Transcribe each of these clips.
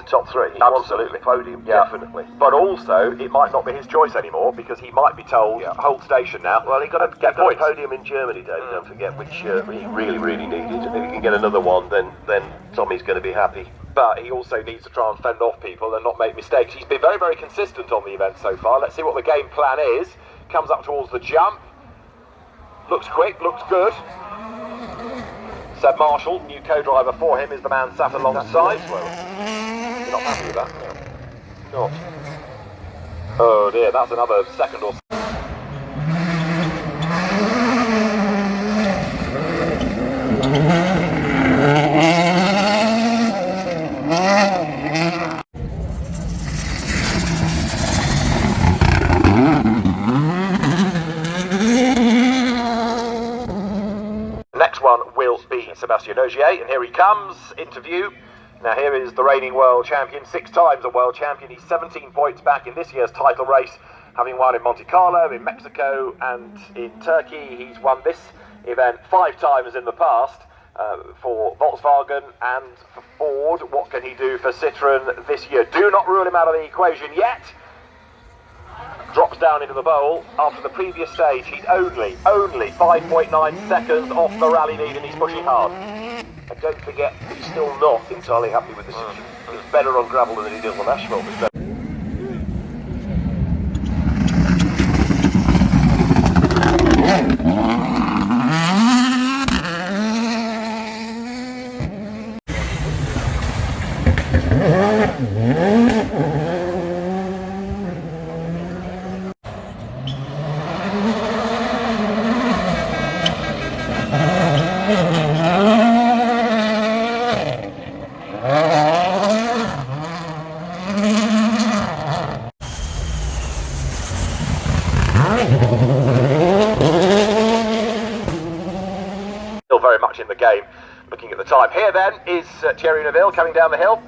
Top three. He absolutely. Podium, definitely. But also, it might not be his choice anymore because he might be told, hold station now. Well, he got to get a podium in Germany, Dave. Don't forget, which he really, really needed. If he can get another one, then Tommy's going to be happy. But he also needs to try and fend off people and not make mistakes. He's been very, very consistent on the event so far. Let's see what the game plan is. Comes up towards the jump. Looks quick, looks good. Seb Marshall, new co-driver for him, is the man sat alongside. You're not happy with that? No. Not. Oh dear, that's another second or so. Next one will be Sebastian Ogier, and here he comes, interview. Now here is the reigning world champion, 6 times a world champion. He's 17 points back in this year's title race, having won in Monte Carlo, in Mexico and in Turkey. He's won this event 5 times in the past for Volkswagen and for Ford. What can he do for Citroën this year? Do not rule him out of the equation yet. Drops down into the bowl. After the previous stage, he's only 5.9 seconds off the rally lead, and he's pushing hard. And don't forget, he's still not entirely happy with the situation. He's better on gravel than he did on asphalt. Still very much in the game. Looking at the time here then is Thierry Neuville coming down the hill,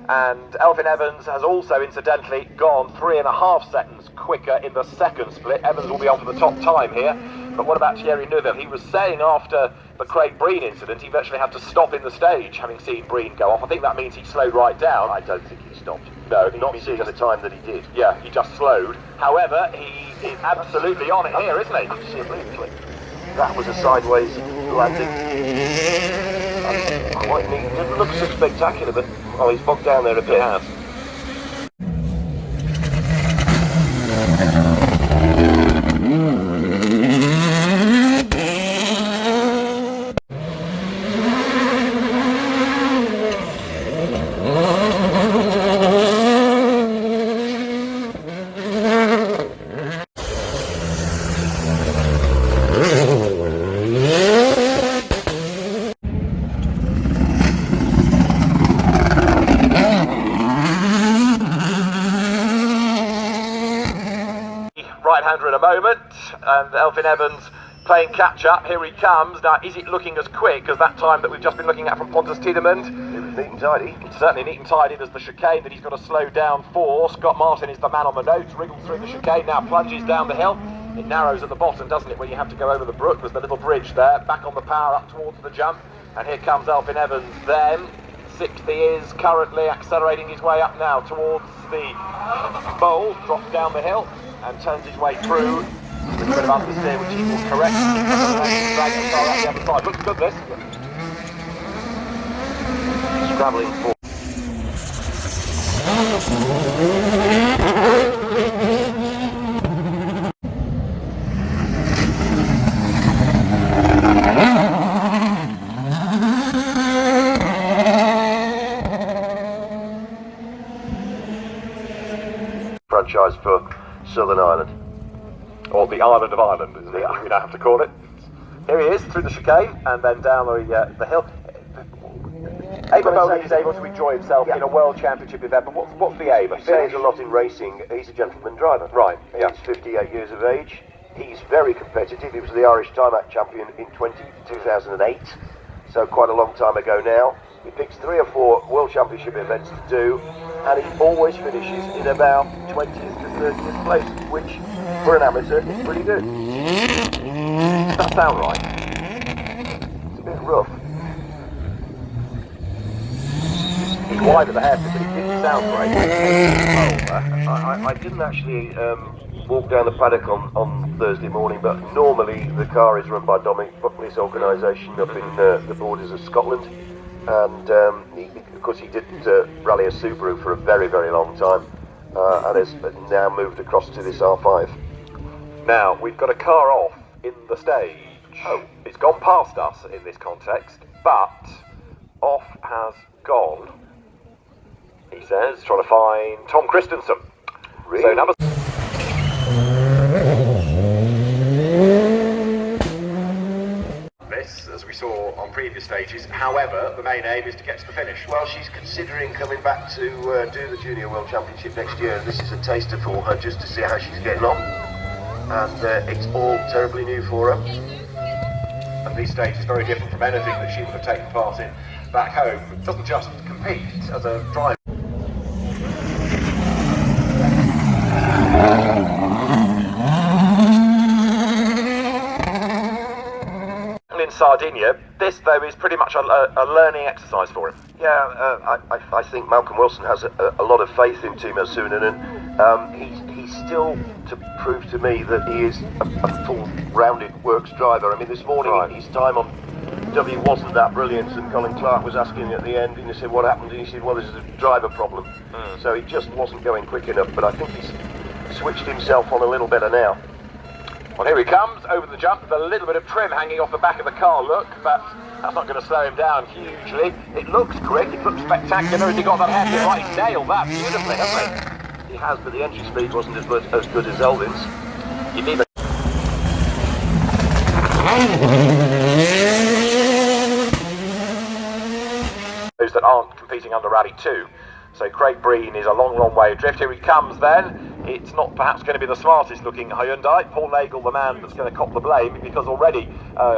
and Elfyn Evans has also incidentally gone 3.5 seconds quicker in the second split. Evans will be on for the top time here, but what about Thierry Neuville? He was saying after the Craig Breen incident he virtually had to stop in the stage, having seen Breen go off. I think that means he slowed right down. I don't think he stopped. No, not seeing the time that he did. Yeah, he just slowed. However, he is absolutely on it here, isn't he? You see it brilliantly. That was a sideways landing. Quite neat. It didn't look so spectacular, but he's bogged down there a bit. He has. Right-hander in a moment, and Elfyn Evans playing catch-up. Here he comes. Now, is it looking as quick as that time that we've just been looking at from Pontus Tiedemann? It was neat and tidy. It's certainly neat and tidy. There's the chicane that he's got to slow down for. Scott Martin is the man on the nose, wriggles through the chicane, now plunges down the hill. It narrows at the bottom, doesn't it, where you have to go over the brook. There's the little bridge there. Back on the power up towards the jump. And here comes Elfyn Evans then. 60 is currently accelerating his way up now towards the bowl. Drops down the hill and turns his way through with a bit of understeer, which he will correct. Drag the car out the other side. Looks good, this. Scrabbling for. Franchise for Southern Ireland. Or the island of Ireland, isn't it? We now have to call it. Here he is, through the chicane, and then down the hill. Eamon Boland is able to enjoy himself in a World Championship event, but what's the aim? He says a lot in racing. He's a gentleman driver. Right, yeah. He's 58 years of age. He's very competitive. He was the Irish Time-Out champion in 2008, so quite a long time ago now. He picks 3 or 4 World Championship events to do, and he always finishes in about 20th to 30th place, which for an amateur is pretty good. Does that sound right? It's a bit rough. He's wide at the hairpin, but he didn't sound great. I didn't actually walk down the paddock on Thursday morning, but normally the car is run by Dominic Buckley's organisation up in the borders of Scotland, and of course he did rally a Subaru for a very, very long time, and has now moved across to this R5. Now, we've got a car off in the stage. Oh. It's gone past us in this context, but off has gone, he says, trying to find Tom Christensen. Really? So number... This, as we saw on previous stages, however, the main aim is to get to the finish. Well, she's considering coming back to do the Junior World Championship next year. This is a taster for her, just to see how she's getting on. And it's all terribly new for her. And this stage is very different from anything that she would have taken part in back home. It doesn't just compete as a driver. In Sardinia, this though is pretty much a learning exercise for him. Yeah, I think Malcolm Wilson has a lot of faith in Timo Suunanen. He's still to prove to me that he is a full-rounded works driver. I mean, this morning his time on W wasn't that brilliant, and Colin Clark was asking at the end, and he said, what happened? And he said, well, this is a driver problem. So he just wasn't going quick enough, but I think he's switched himself on a little better now. Well, here he comes over the jump with a little bit of trim hanging off the back of the car, look, but that's not going to slow him down hugely. It looks quick, it looks spectacular. Has he got that hairpin right? He's nailed that beautifully, hasn't He has, but the entry speed wasn't as good as Elvin's. he? You need those that aren't competing under Rally 2. So Craig Breen is a long, long way adrift. Here he comes then. It's not perhaps going to be the smartest looking Hyundai. Paul Nagel, the man that's going to cop the blame, because already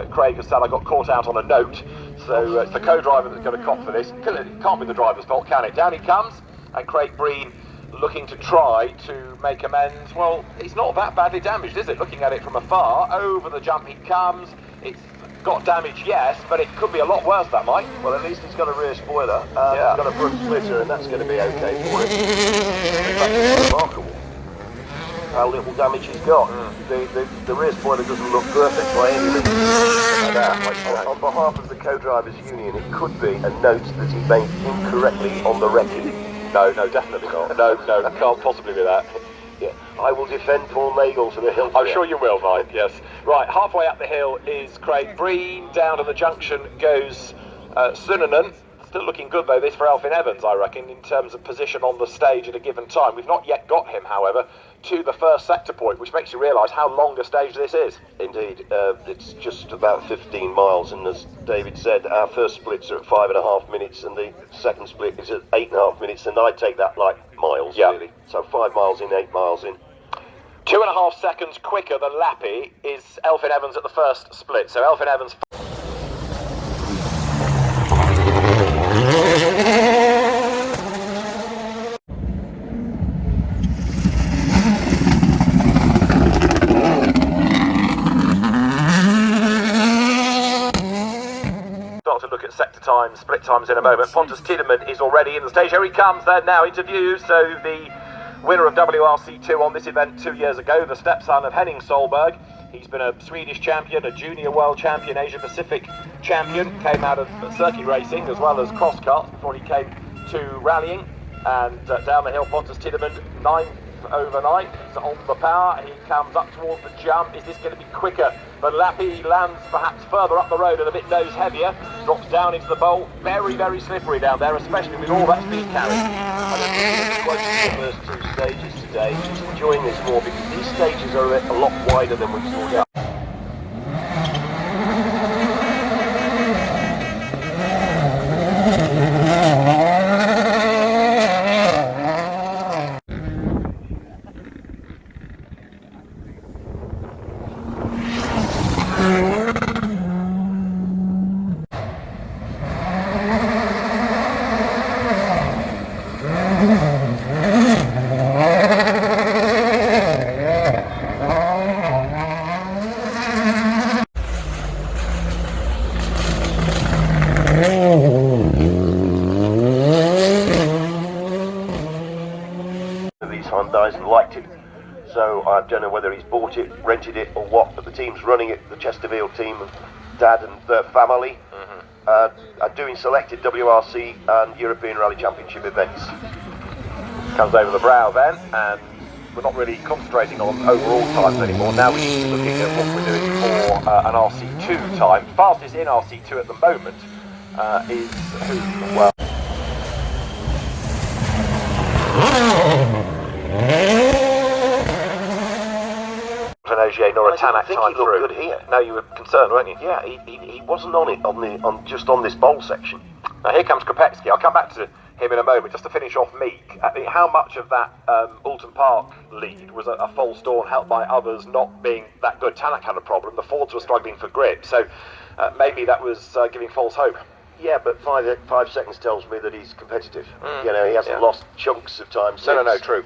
Craig has said I got caught out on a note. So it's the co-driver that's going to cop for this. It can't be the driver's fault, can it? Down he comes, and Craig Breen looking to try to make amends. Well, it's not that badly damaged, is it? Looking at it from afar, over the jump he comes. It's got damage, yes, but it could be a lot worse, that might. Well, at least he's got a rear spoiler, he's got a front splitter, and that's going to be okay for him. In fact, it's remarkable how little damage he's got. The rear spoiler doesn't look perfect by any means. On behalf of the co-drivers union, it could be a note that he made incorrectly on the wrecking. No, definitely not. No, can't possibly be that. Yeah, I will defend Paul Nagel to the hill. I'm sure you will, Mike, yes. Right, halfway up the hill is Craig Breen. Down to the junction goes Suunanen. Still looking good, though, this for Elfyn Evans, I reckon, in terms of position on the stage at a given time. We've not yet got him, however, to the first sector point, which makes you realise how long a stage this is. Indeed, it's just about 15 miles, and as David said, our first splits are at 5.5 minutes, and the second split is at 8.5 minutes, and I take that like miles, really. So 5 miles in, 8 miles in. 2.5 seconds quicker than Lappy is Elfyn Evans at the first split. So Elfyn Evans... Start to look at sector times, split times in a moment. Pontus Tiedemann is already in the stage. Here he comes then, now interviews. So the winner of WRC2 on this event 2 years ago, the stepson of Henning Solberg. He's been a Swedish champion, a junior world champion, Asia Pacific champion, came out of circuit racing as well as cross karts before he came to rallying. And down the hill, Pontus Tiedemann, 9th overnight, he's on the power, he comes up towards the jump. Is this going to be quicker? But Lappy lands perhaps further up the road and a bit nose heavier, drops down into the bowl. Very, very slippery down there, especially with all that speed carried. I don't think the first 2 stages today, just enjoying this more, because these stages are a lot wider than we saw down. These Hyundais and liked it, so I don't know whether he's bought it, rented it or what, but the team's running it, the Chesterfield team, Dad and their family, are doing selected WRC and European Rally Championship events. Comes over the brow then, and we're not really concentrating on overall times anymore. Now we're just looking at what we're doing for an RC2 time. Fastest in RC2 at the moment is who? Well, an Ogier nor a Tanak time he looked through. good here. No, you were concerned, weren't you? Yeah, he wasn't on it just on this bowl section. Now here comes Kopecki. I'll come back to him in a moment. Just to finish off Meek, how much of that Alton Park lead was a false dawn helped by others not being that good? Tanak had a problem. The Fords were struggling for grip, so maybe that was giving false hope. Yeah, but 5 seconds tells me that he's competitive. You know, he hasn't lost chunks of time since. No, true.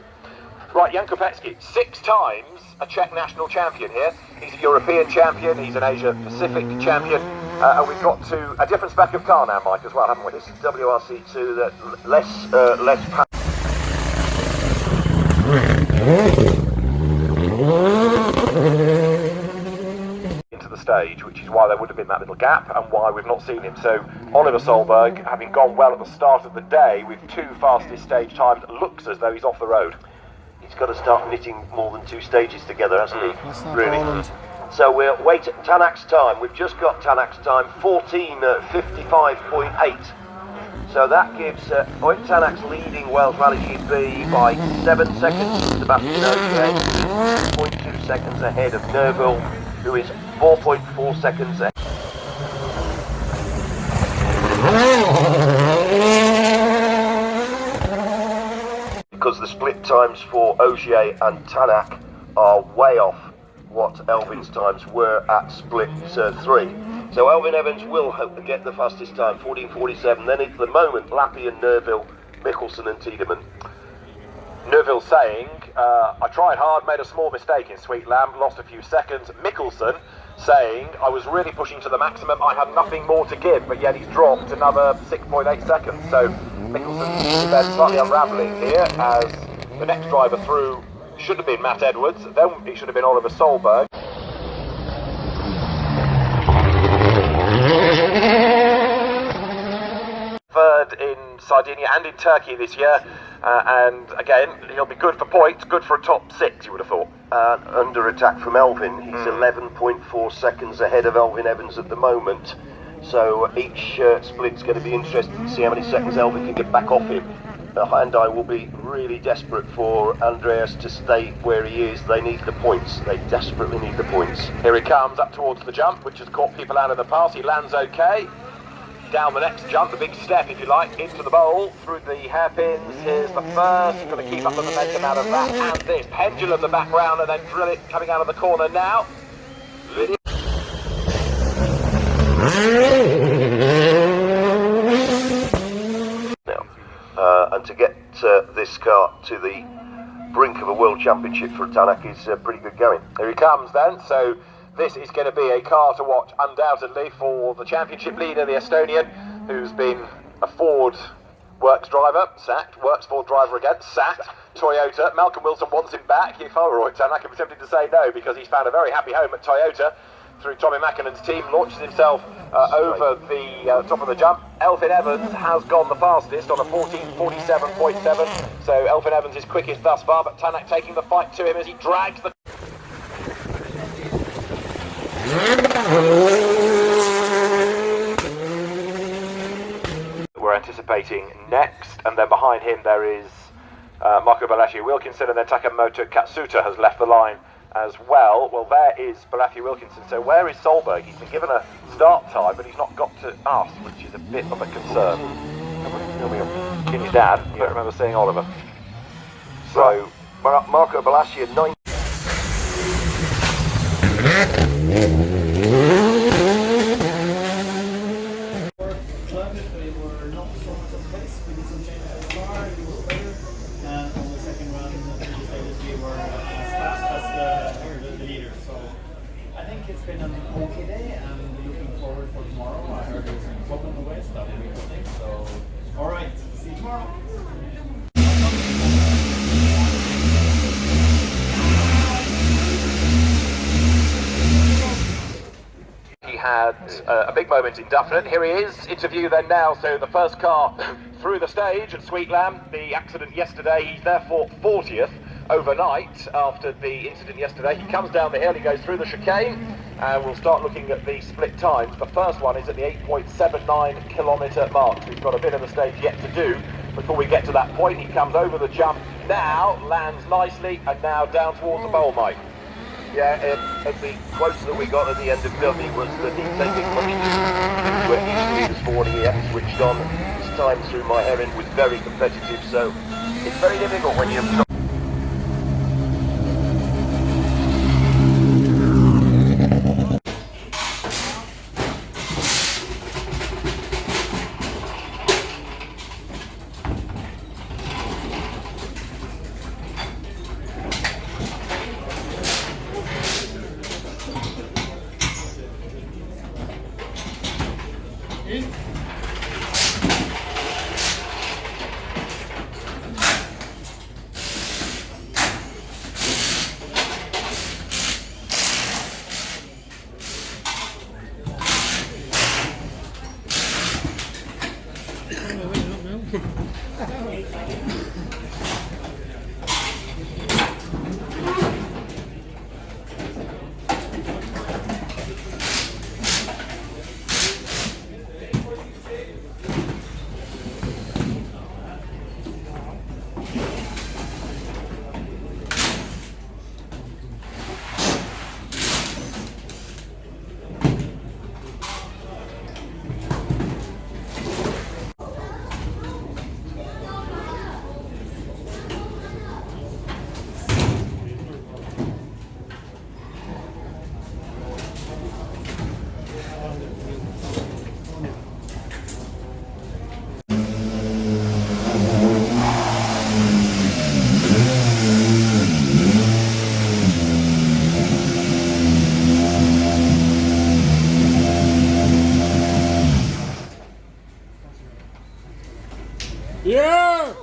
Right, Jan Kopecki, 6 times a Czech national champion here. He's a European champion, he's an Asia Pacific champion, and we've got to a different spec of car now, Mike, as well, haven't we? This is WRC2, that less into the stage, which is why there would have been that little gap and why we've not seen him. So Oliver Solberg, having gone well at the start of the day with 2 fastest stage times, looks as though he's off the road. He's got to start knitting more than 2 stages together, hasn't he? That's not Really. Poland. So we'll wait at Tanak's time. We've just got Tanak's time, 14:55.8. So that gives Oit Tanak's leading Wales Rally Gb by 7 seconds. Sebastian Ogier, 0.2 seconds ahead of Nerville, who is 4.4 seconds ahead. Because the split times for Ogier and Tanak are way off what Elvin's times were at split 3. So Elvin Evans will hope to get the fastest time, 14:47. Then at the moment, Lappy and Nerville, Mickelson and Tiedemann. Nerville saying, I tried hard, made a small mistake in Sweet Lamb, lost a few seconds. Mickelson saying, I was really pushing to the maximum, I had nothing more to give, but yet he's dropped another 6.8 seconds. So Mickelson's event slightly unravelling here, as the next driver through should have been Matt Edwards, then it should have been Oliver Solberg. Third in Sardinia and in Turkey this year, and again, he'll be good for points, good for a top 6, you would have thought. Under attack from Elvin, he's 11.4 seconds ahead of Elvin Evans at the moment. So each split's going to be interesting to see how many seconds Elvin can get back off him. The Hyundai will be really desperate for Andreas to stay where he is. They need the points. They desperately need the points. Here he comes up towards the jump, which has caught people out of the pass. He lands okay. Down the next jump, the big step, if you like, into the bowl, through the hairpins. Here's the first. He's got to keep up the momentum out of that. And this pendulum the back round and then drill it coming out of the corner now. And to get this car to the brink of a world championship for Tanak is pretty good going. Here he comes then. So this is going to be a car to watch undoubtedly for the championship leader, the Estonian, who's been a Ford Works driver, sacked, Works Ford driver again, sacked, Toyota. Malcolm Wilson wants him back. If I were Roy Tanak, I'd be tempted to say no, because he's found a very happy home at Toyota through Tommy Mackinnon's team, launches himself over the top of the jump. Elfyn Evans has gone the fastest on a 14:47.7, so Elfyn Evans is quickest thus far, but Tanak taking the fight to him as he drags the... We're anticipating next, and then behind him there is Marco Balashi Wilkinson, and then Takamoto Katsuta has left the line as well. Well, there is Balafi Wilkinson. So where is Solberg? He's been given a start time, but he's not got to us, which is a bit of a concern. In his dad, I don't remember seeing Oliver. So Marco Balashi at 9. He had a big moment in Dufferin. Here he is, interview then now. So the first car through the stage at Sweet Lamb. The accident yesterday, he's therefore 40th overnight after the incident yesterday. He comes down the hill, he goes through the chicane, and we'll start looking at the split times. The first one is at the 8.79 kilometre mark. We've got a bit of the stage yet to do before we get to that point. He comes over the jump now, lands nicely, and now down towards the bowl, Mike. Yeah, and the quotes that we got at the end of Dudley was that he's taking much to it easily this morning. He hadn't switched on. His time through my herring was very competitive, so it's very difficult when you're not. Yeah!